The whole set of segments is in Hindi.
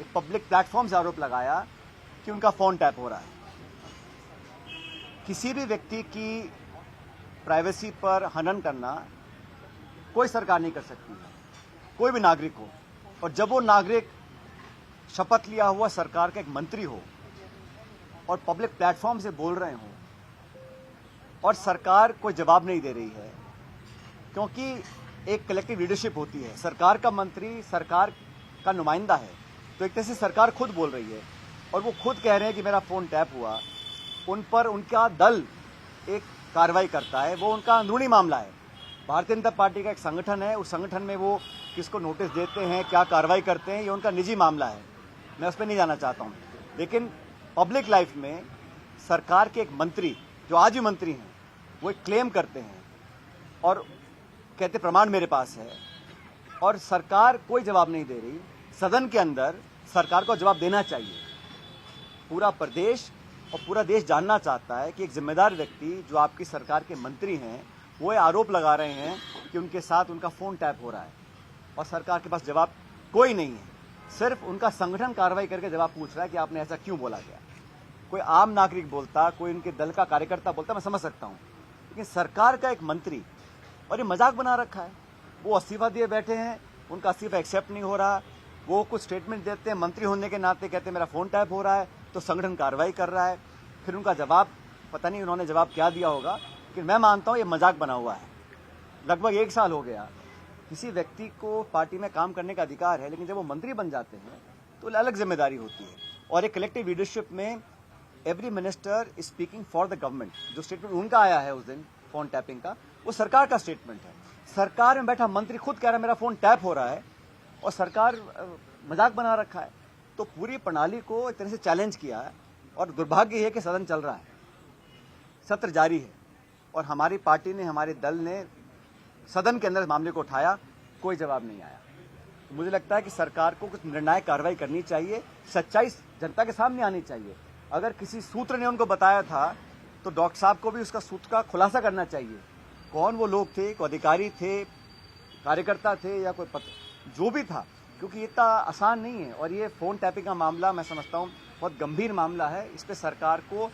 एक पब्लिक प्लेटफॉर्म से आरोप लगाया कि उनका फोन टैप हो रहा है। किसी भी व्यक्ति की प्राइवेसी पर हनन करना कोई सरकार नहीं कर सकती है, कोई भी नागरिक हो। और जब वो नागरिक शपथ लिया हुआ सरकार का एक मंत्री हो और पब्लिक प्लेटफॉर्म से बोल रहे हो और सरकार कोई जवाब नहीं दे रही है, क्योंकि एक कलेक्टिव लीडरशिप होती है। सरकार का मंत्री सरकार का नुमाइंदा है, तो एक तरह से सरकार खुद बोल रही है और वो खुद कह रहे हैं कि मेरा फोन टैप हुआ। उन पर उनका दल एक कार्रवाई करता है, वो उनका अंदरूनी मामला है। भारतीय जनता पार्टी का एक संगठन है, उस संगठन में वो किसको नोटिस देते हैं, क्या कार्रवाई करते हैं, ये उनका निजी मामला है, मैं उस पर नहीं जाना चाहता हूँ। लेकिन पब्लिक लाइफ में सरकार के एक मंत्री, जो आज भी मंत्री हैं, वो एक क्लेम करते हैं और कहते प्रमाण मेरे पास है, और सरकार कोई जवाब नहीं दे रही। सदन के अंदर सरकार को जवाब देना चाहिए। पूरा प्रदेश और पूरा देश जानना चाहता है कि एक जिम्मेदार व्यक्ति जो आपकी सरकार के मंत्री हैं, वो आरोप लगा रहे हैं कि उनके साथ उनका फोन टैप हो रहा है और सरकार के पास जवाब कोई नहीं है। सिर्फ उनका संगठन कार्रवाई करके जवाब पूछ रहा है कि आपने ऐसा क्यों बोला गया। कोई आम नागरिक बोलता, कोई उनके दल का कार्यकर्ता बोलता, मैं समझ सकता हूँ, लेकिन सरकार का एक मंत्री, और ये मजाक बना रखा है। वो इस्तीफा दिए बैठे हैं, उनका इस्तीफा एक्सेप्ट नहीं हो रहा, वो कुछ स्टेटमेंट देते हैं, मंत्री होने के नाते कहते हैं मेरा फोन टैप हो रहा है, तो संगठन कार्रवाई कर रहा है। फिर उनका जवाब पता नहीं उन्होंने जवाब क्या दिया होगा, लेकिन मैं मानता हूँ ये मजाक बना हुआ है। लगभग 1 साल हो गया। किसी व्यक्ति को पार्टी में काम करने का अधिकार है, लेकिन जब वो मंत्री बन जाते हैं तो अलग जिम्मेदारी होती है। और एक कलेक्टिव लीडरशिप में every minister speaking for the government, जो स्टेटमेंट उनका आया है उस दिन फोन टैपिंग का, वो सरकार का स्टेटमेंट है। सरकार में बैठा मंत्री खुद कह रहा है मेरा फोन टैप हो रहा है और सरकार मजाक बना रखा है। तो पूरी प्रणाली को एक तरह से चैलेंज किया है और दुर्भाग्य है कि सदन चल रहा है, सत्र जारी है और हमारी पार्टी ने, हमारे दल ने सदन के अंदर मामले को उठाया, कोई जवाब नहीं आया। तो मुझे लगता है कि सरकार को कुछ निर्णायक कार्रवाई करनी चाहिए, सच्चाई जनता के सामने आनी चाहिए। अगर किसी सूत्र ने उनको बताया था तो डॉक्टर साहब को भी उसका सूत्र का खुलासा करना चाहिए। कौन वो लोग थे, कोई अधिकारी थे, कार्यकर्ता थे या कोई जो भी था, क्योंकि इतना आसान नहीं है। और ये फोन टैपिंग का मामला मैं समझता हूँ बहुत गंभीर मामला है। इस पर सरकार को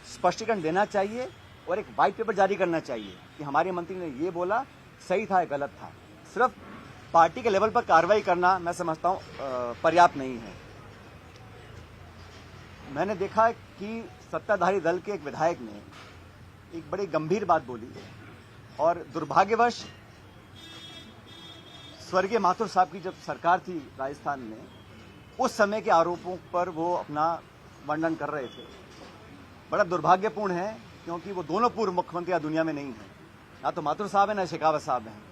स्पष्टीकरण देना चाहिए और एक व्हाइट पेपर जारी करना चाहिए कि हमारे मंत्री ने ये बोला, सही था या गलत था। सिर्फ पार्टी के लेवल पर कार्रवाई करना मैं समझता हूँ पर्याप्त नहीं है। मैंने देखा कि सत्ताधारी दल के एक विधायक ने एक बड़ी गंभीर बात बोली और दुर्भाग्यवश स्वर्गीय माथुर साहब की जब सरकार थी राजस्थान में, उस समय के आरोपों पर वो अपना वर्णन कर रहे थे। बड़ा दुर्भाग्यपूर्ण है, क्योंकि वो दोनों पूर्व मुख्यमंत्री दुनिया में नहीं हैं, ना तो माथुर साहब है ना शेखावत साहब हैं।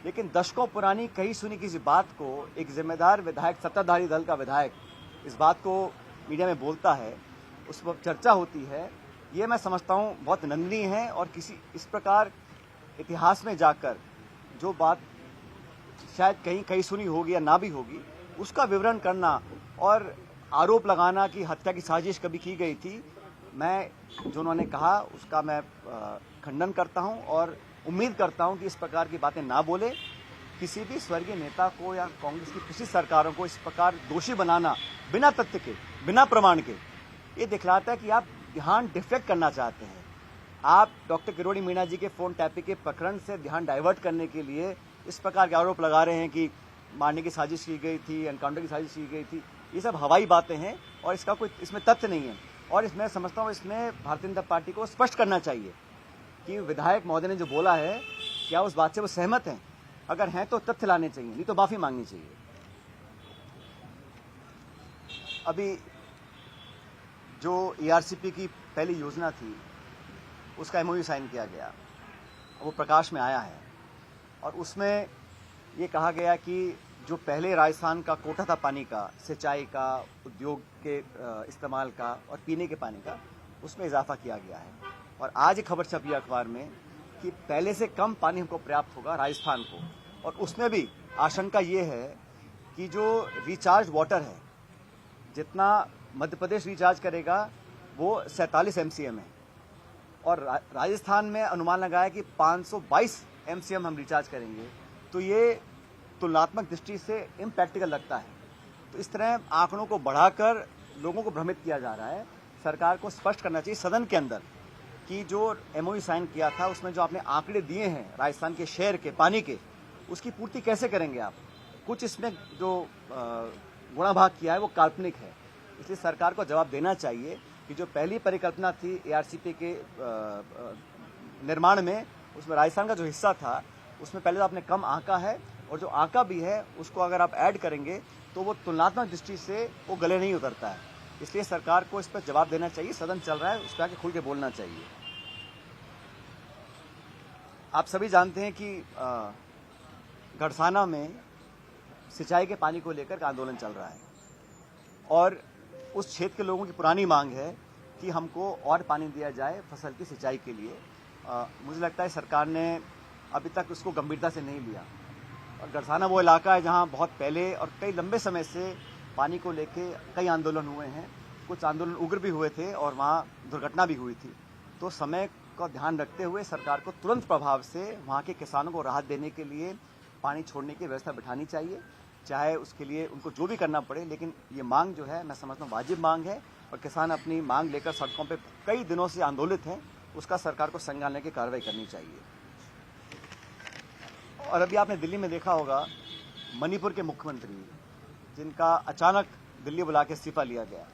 लेकिन दशकों पुरानी कही सुनी किसी बात को एक जिम्मेदार विधायक, सत्ताधारी दल का विधायक इस बात को मीडिया में बोलता है, उस पर चर्चा होती है, ये मैं समझता हूँ बहुत निंदनीय है। और किसी इस प्रकार इतिहास में जाकर जो बात शायद कहीं सुनी होगी या ना भी होगी, उसका विवरण करना और आरोप लगाना कि हत्या की साजिश कभी की गई थी, मैं जो उन्होंने कहा उसका मैं खंडन करता हूं और उम्मीद करता हूं कि इस प्रकार की बातें ना बोले। किसी भी स्वर्गीय नेता को या कांग्रेस की पिछली सरकारों को इस प्रकार दोषी बनाना बिना तथ्य के, बिना प्रमाण के, ये दिखलाता है कि आप ध्यान डिफ्लेक्ट करना चाहते हैं। आप डॉक्टर किरोड़ी मीणा जी के फोन टैपिंग के प्रकरण से ध्यान डाइवर्ट करने के लिए इस प्रकार के आरोप लगा रहे हैं कि मारने की साजिश की गई थी, एनकाउंटर की साजिश की गई थी। ये सब हवाई बातें हैं और इसका कोई इसमें तथ्य नहीं है। और इसमें समझता हूँ इसमें भारतीय जनता पार्टी को स्पष्ट करना चाहिए कि विधायक महोदय ने जो बोला है, क्या उस बात से वो सहमत हैं। अगर हैं तो तथ्य लाने चाहिए, नहीं तो माफी मांगनी चाहिए। अभी जो ईआरसीपी की पहली योजना थी, उसका एमओयू साइन किया गया, वो प्रकाश में आया है और उसमें ये कहा गया कि जो पहले राजस्थान का कोटा था पानी का, सिंचाई का, उद्योग के इस्तेमाल का और पीने के पानी का, उसमें इजाफा किया गया है। और आज एक खबर छपी अखबार में कि पहले से कम पानी हमको प्राप्त होगा राजस्थान को। और उसमें भी आशंका ये है कि जो रिचार्ज वाटर है, जितना मध्य प्रदेश रिचार्ज करेगा वो 47 MCM है और राजस्थान में अनुमान लगाया कि 522 MCM हम रिचार्ज करेंगे। तो ये तुलनात्मक दृष्टि से इम्प्रैक्टिकल लगता है। तो इस तरह आंकड़ों को बढ़ाकर लोगों को भ्रमित किया जा रहा है। सरकार को स्पष्ट करना चाहिए सदन के अंदर कि जो एमओयू साइन किया था उसमें जो आपने आंकड़े दिए हैं राजस्थान के शहर के पानी के, उसकी पूर्ति कैसे करेंगे आप। कुछ इसमें जो गुणा भाग किया है वो काल्पनिक है, इसलिए सरकार को जवाब देना चाहिए कि जो पहली परिकल्पना थी एआरसीपी के निर्माण में, उसमें राजस्थान का जो हिस्सा था उसमें पहले तो आपने कम आंका है, और जो आंका भी है उसको अगर आप ऐड करेंगे तो वो तुलनात्मक दृष्टि से वो गले नहीं उतरता है। इसलिए सरकार को इस पर जवाब देना चाहिए। सदन चल रहा है, उस पर आके खुल के बोलना चाहिए। आप सभी जानते हैं कि गढ़साना में सिंचाई के पानी को लेकर आंदोलन चल रहा है, और उस क्षेत्र के लोगों की पुरानी मांग है कि हमको और पानी दिया जाए फसल की सिंचाई के लिए। मुझे लगता है सरकार ने अभी तक उसको गंभीरता से नहीं लिया, और गढ़साना वो इलाका है जहां बहुत पहले और कई लंबे समय से पानी को लेके कई आंदोलन हुए हैं। कुछ आंदोलन उग्र भी हुए थे और वहाँ दुर्घटना भी हुई थी। तो समय का ध्यान रखते हुए सरकार को तुरंत प्रभाव से वहाँ के किसानों को राहत देने के लिए पानी छोड़ने की व्यवस्था बिठानी चाहिए, चाहे उसके लिए उनको जो भी करना पड़े। लेकिन ये मांग जो है मैं समझता हूँ वाजिब मांग है, और किसान अपनी मांग लेकर सड़कों पर कई दिनों से आंदोलित हैं, उसका सरकार को संज्ञान लेकर कार्रवाई करनी चाहिए। और अभी आपने दिल्ली में देखा होगा मणिपुर के मुख्यमंत्री जिनका अचानक दिल्ली बुला के इस्तीफा लिया गया।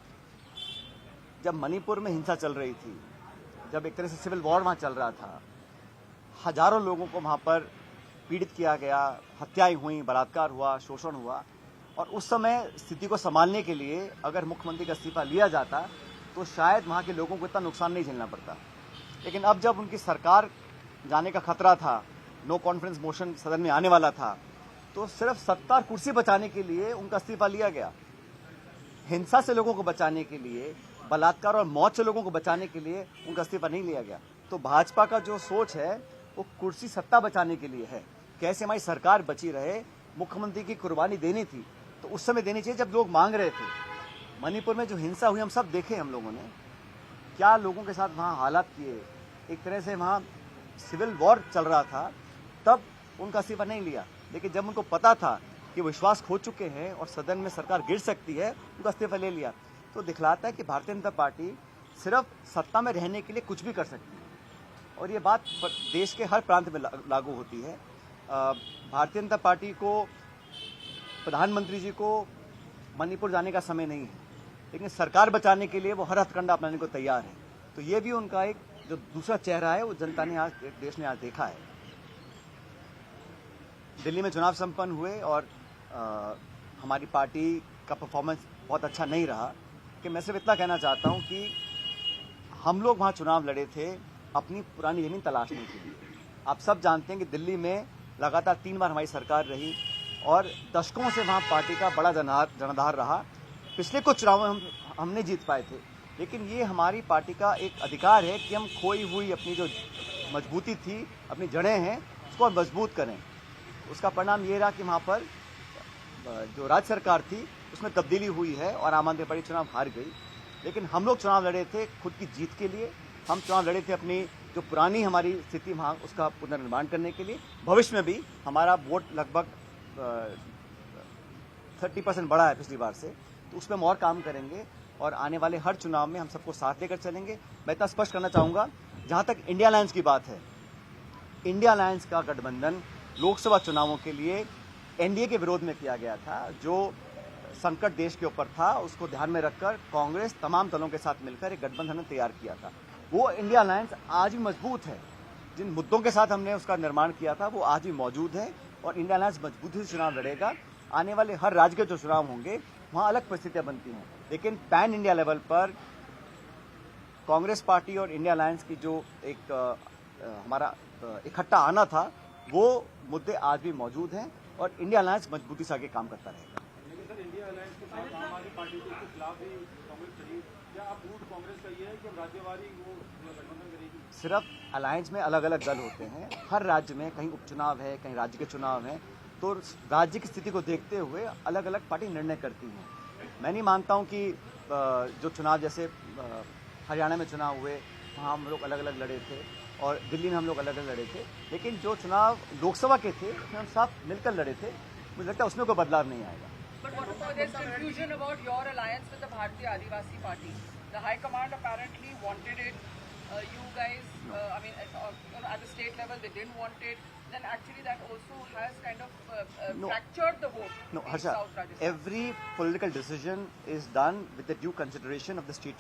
जब मणिपुर में हिंसा चल रही थी, जब एक तरह से सिविल वॉर वहाँ चल रहा था, हजारों लोगों को वहाँ पर पीड़ित किया गया, हत्याएं हुई, बलात्कार हुआ, शोषण हुआ, और उस समय स्थिति को संभालने के लिए अगर मुख्यमंत्री का इस्तीफा लिया जाता तो शायद वहाँ के लोगों को इतना नुकसान नहीं झेलना पड़ता। लेकिन अब जब उनकी सरकार जाने का खतरा था, नो कॉन्फिडेंस मोशन सदन में आने वाला था, तो सिर्फ सत्ता और कुर्सी बचाने के लिए उनका इस्तीफा लिया गया। हिंसा से लोगों को बचाने के लिए, बलात्कार और मौत से लोगों को बचाने के लिए उनका इस्तीफा नहीं लिया गया। तो भाजपा का जो सोच है वो कुर्सी सत्ता बचाने के लिए है, कैसे हमारी सरकार बची रहे। मुख्यमंत्री की कुर्बानी देनी थी तो उस समय देनी चाहिए जब लोग मांग रहे थे। मणिपुर में जो हिंसा हुई हम सब देखे, हम लोगों ने क्या लोगों के साथ वहाँ हालात किए, एक तरह से वहाँ सिविल वॉर चल रहा था, तब उनका इस्तीफा नहीं लिया। लेकिन जब उनको पता था कि विश्वास खो चुके हैं और सदन में सरकार गिर सकती है, उनका इस्तीफा ले लिया। तो दिखलाता है कि भारतीय जनता पार्टी सिर्फ सत्ता में रहने के लिए कुछ भी कर सकती है, और ये बात देश के हर प्रांत में लागू होती है। भारतीय जनता पार्टी को, प्रधानमंत्री जी को मणिपुर जाने का समय नहीं है, लेकिन सरकार बचाने के लिए वो हर हथकंडा अपनाने को तैयार है। तो ये भी उनका एक जो दूसरा चेहरा है वो जनता ने आज, देश ने आज देखा है। दिल्ली में चुनाव संपन्न हुए और हमारी पार्टी का परफॉर्मेंस बहुत अच्छा नहीं रहा, कि मैं सिर्फ इतना कहना चाहता हूं कि हम लोग वहां चुनाव लड़े थे अपनी पुरानी जमीन तलाशने के लिए। आप सब जानते हैं कि दिल्ली में लगातार 3 बार हमारी सरकार रही और दशकों से वहां पार्टी का बड़ा जनाधार रहा। पिछले कुछ चुनावों में हमने जीत पाए थे, लेकिन ये हमारी पार्टी का एक अधिकार है कि हम खोई हुई अपनी जो मजबूती थी, अपनी जड़ें हैं, उसको मजबूत करें। उसका परिणाम ये रहा कि वहाँ पर जो राज्य सरकार थी उसमें तब्दीली हुई है और आम आदमी पार्टी चुनाव हार गई। लेकिन हम लोग चुनाव लड़े थे खुद की जीत के लिए, हम चुनाव लड़े थे अपनी जो पुरानी हमारी स्थिति वहाँ उसका पुनर्निर्माण करने के लिए। भविष्य में भी हमारा वोट लगभग 30% बढ़ा है पिछली बार से, तो उसमें हम और काम करेंगे और आने वाले हर चुनाव में हम सबको साथ लेकर चलेंगे। मैं इतना स्पष्ट करना चाहूँगा, जहाँ तक इंडिया अलायंस की बात है, इंडिया अलायंस का गठबंधन लोकसभा चुनावों के लिए एनडीए के विरोध में किया गया था। जो संकट देश के ऊपर था उसको ध्यान में रखकर कांग्रेस तमाम दलों के साथ मिलकर एक गठबंधन तैयार किया था। वो इंडिया अलायंस आज भी मजबूत है। जिन मुद्दों के साथ हमने उसका निर्माण किया था वो आज भी मौजूद है और इंडिया अलायंस मजबूती से चुनाव लड़ेगा। आने वाले हर राज्य के जो चुनाव होंगे वहाँ अलग परिस्थितियाँ बनती हैं, लेकिन पैन इंडिया लेवल पर कांग्रेस पार्टी और इंडिया अलायंस की जो एक हमारा इकट्ठा आना था, वो मुद्दे आज भी मौजूद हैं और इंडिया अलायंस मजबूती से आगे काम करता रहेगा। लेकिन सर, इंडिया अलायंस के साथ आम आदमी पार्टी के खिलाफ भी कांग्रेस खड़ी, क्या आप रूट कांग्रेस का ये है कि राज्यवारी वो गठबंधन करेगी? सिर्फ अलायंस में अलग अलग दल होते हैं, हर राज्य में कहीं उपचुनाव है, कहीं राज्य के चुनाव हैं, तो राज्य की स्थिति को देखते हुए अलग अलग पार्टी निर्णय करती हैं। मैं नहीं मानता हूँ कि जो चुनाव जैसे हरियाणा में चुनाव हुए वहाँ हम लोग अलग अलग लड़े थे और दिल्ली में हम लोग अलग अलग लड़े थे, लेकिन जो चुनाव लोकसभा के थे उसमें हम सब मिलकर लड़े थे। मुझे लगता है उसमें कोई बदलाव नहीं आएगा। But what about there's confusion about your alliance with the Bharatiya Adivasi Party? The High Command apparently wanted it. You guys, at the state level, they didn't want it. Then actually that also has kind of No. fractured the vote No, in Harsha, South Rajasthan. every political decision is done with the due consideration of the state